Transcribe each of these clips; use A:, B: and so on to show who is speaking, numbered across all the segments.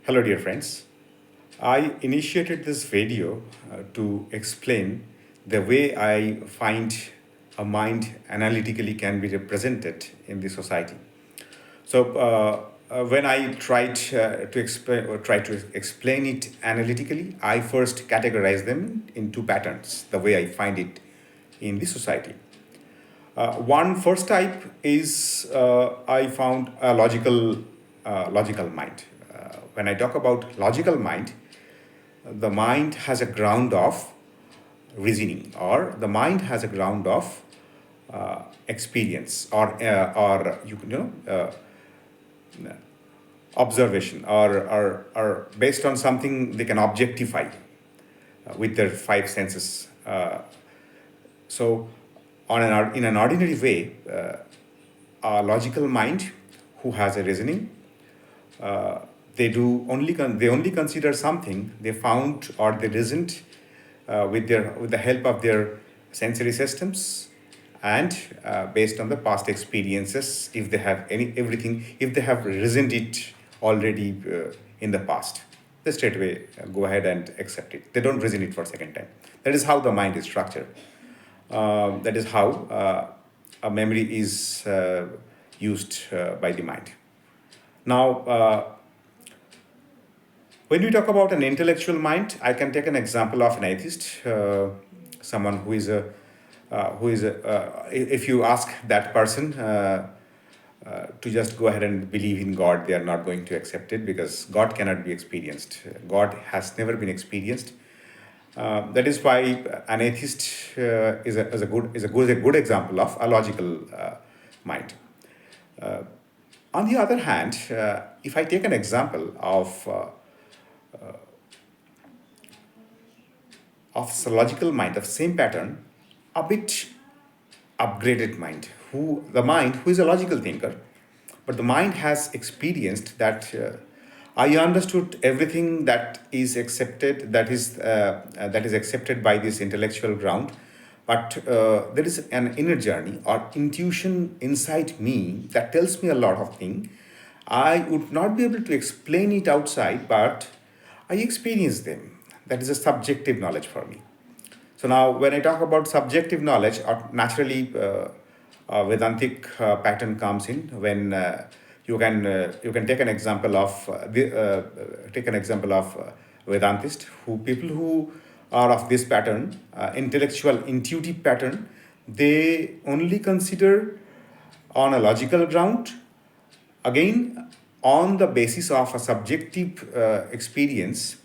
A: Hello, dear friends. I initiated this video to explain the way I find a mind analytically can be represented in the society. When I try to explain it analytically, I first categorize them in two patterns, the way I find it in the society. One first type is I found a logical mind. When I talk about logical mind, the mind has a ground of reasoning, or the mind has a ground of experience, or observation, or based on something they can objectify with their five senses. So, in an ordinary way, a logical mind who has a reasoning, they only consider something they found or they reasoned with the help of their sensory systems, and based on the past experiences, if they have everything, if they have reasoned it already in the past, they straight away go ahead and accept it. They don't reason it for a second time. That is how the mind is structured. That is how a memory is used by the mind. Now, when we talk about an intellectual mind, I can take an example of an atheist, someone who is a, if you ask that person to just go ahead and believe in God, they are not going to accept it, because God cannot be experienced. God has never been experienced. That is why an atheist is a good example of a logical mind. On the other hand, if I take an example of logical mind of same pattern, a bit upgraded mind, who is a logical thinker, but the mind has experienced that I understood everything that is accepted by this intellectual ground, but there is an inner journey or intuition inside me that tells me a lot of things. I would not be able to explain it outside, but I experience them. That is a subjective knowledge for me. So now, when I talk about subjective knowledge, naturally, Vedantic pattern comes in when you can take an example of Vedantist, who people who are of this pattern, intellectual intuitive pattern, they only consider on a logical ground, again on the basis of a subjective experience.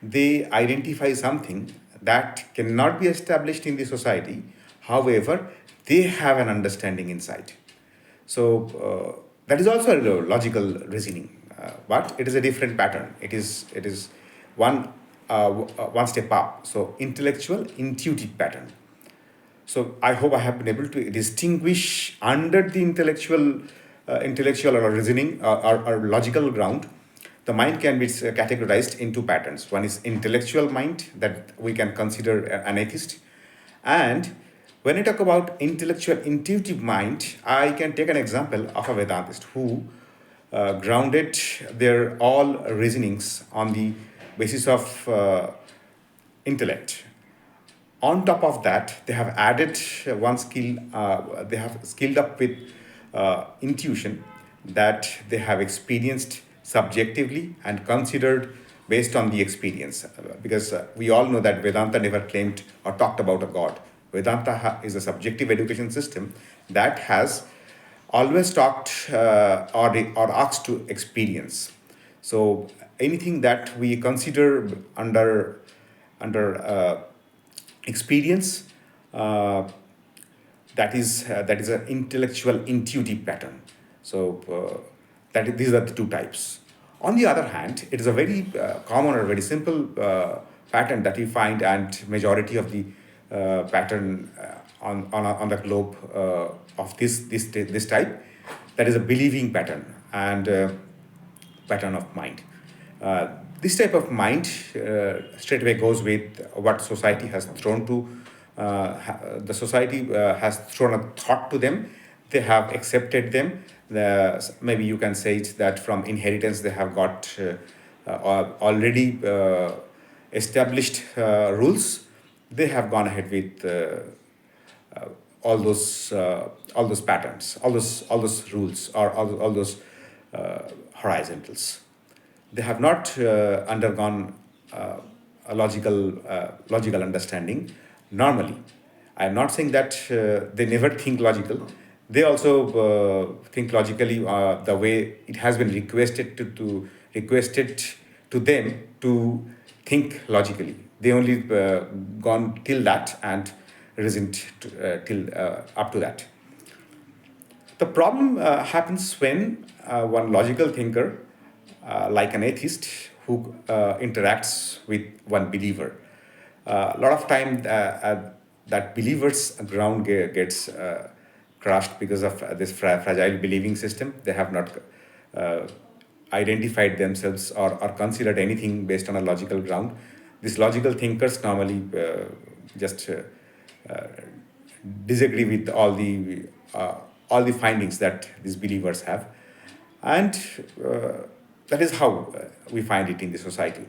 A: They identify something that cannot be established in the society. However, they have an understanding inside. So that is also a logical reasoning, but it is a different pattern. It is one one step up. So intellectual intuitive pattern. So I hope I have been able to distinguish under the intellectual or reasoning or logical ground. The mind can be categorized into patterns. One is intellectual mind, that we can consider an atheist, and when I talk about intellectual intuitive mind, I can take an example of a Vedantist who grounded their all reasonings on the basis of intellect. On top of that, they have added one skill, they have skilled up with intuition that they have experienced subjectively and considered based on the experience. Because we all know that Vedanta never claimed or talked about a God. Vedanta is a subjective education system that has always talked or asked to experience. So anything that we consider under experience, uh, that is an intellectual intuitive pattern. So these are the two types. On the other hand, it is a very common or very simple pattern that we find, and majority of the pattern on the globe of this type, that is a believing pattern and pattern of mind. Uh, this type of mind straight away goes with what society has thrown to. The society has thrown a thought to them. They have accepted them. Maybe you can say it that from inheritance they have got already established rules, they have gone ahead with all those patterns, all those rules, or all those horizontals. They have not undergone a logical understanding normally. I am not saying that they never think logical. They also think logically the way it has been requested to them to think logically. They only gone till that and resent till up to that. The problem happens when one logical thinker, like an atheist, who interacts with one believer. A lot of time that believer's ground gets crushed because of this fragile believing system. They have not uh, identified themselves or considered anything based on a logical ground. These logical thinkers normally just uh, disagree with all the findings that these believers have, and that is how we find it in the society.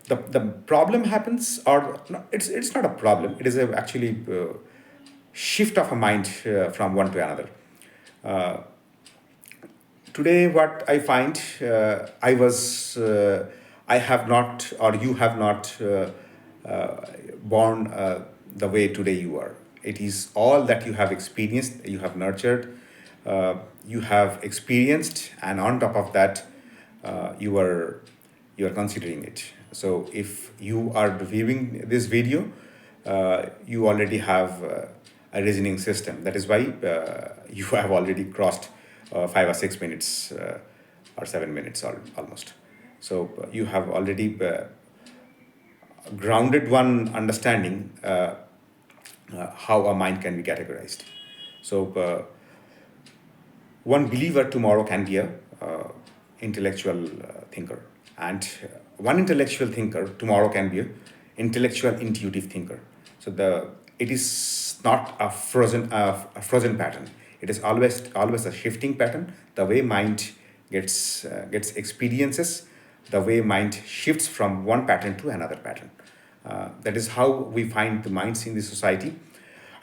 A: The problem happens, or no, it's not a problem. It is actually shift of a mind from one to another. Uh, Today, what I find, I have not, or you have not born the way today you are. It is all that you have experienced, you have nurtured, you have experienced, and on top of that, you are considering it. So, if you are viewing this video, you already have a reasoning system. That is why you have already crossed 5 or 6 minutes or 7 minutes almost. So you have already grounded one understanding how a mind can be categorized. So one believer tomorrow can be a intellectual thinker, and one intellectual thinker tomorrow can be a intellectual intuitive thinker. So it is not a frozen pattern. It is always a shifting pattern. The way mind gets experiences, the way mind shifts from one pattern to another pattern. That is how we find the minds in the society.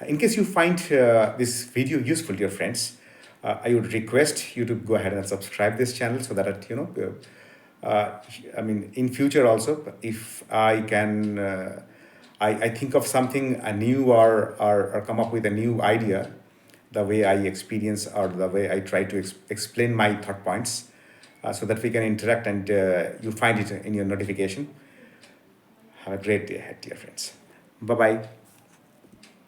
A: In case you find this video useful, dear friends, I would request you to go ahead and subscribe this channel, so that I mean, in future also, if I can, I think of something new, or come up with a new idea, the way I experience, or the way I try to explain my thought points, so that we can interact, and you find it in your notification. Have a great day ahead, dear friends. Bye bye.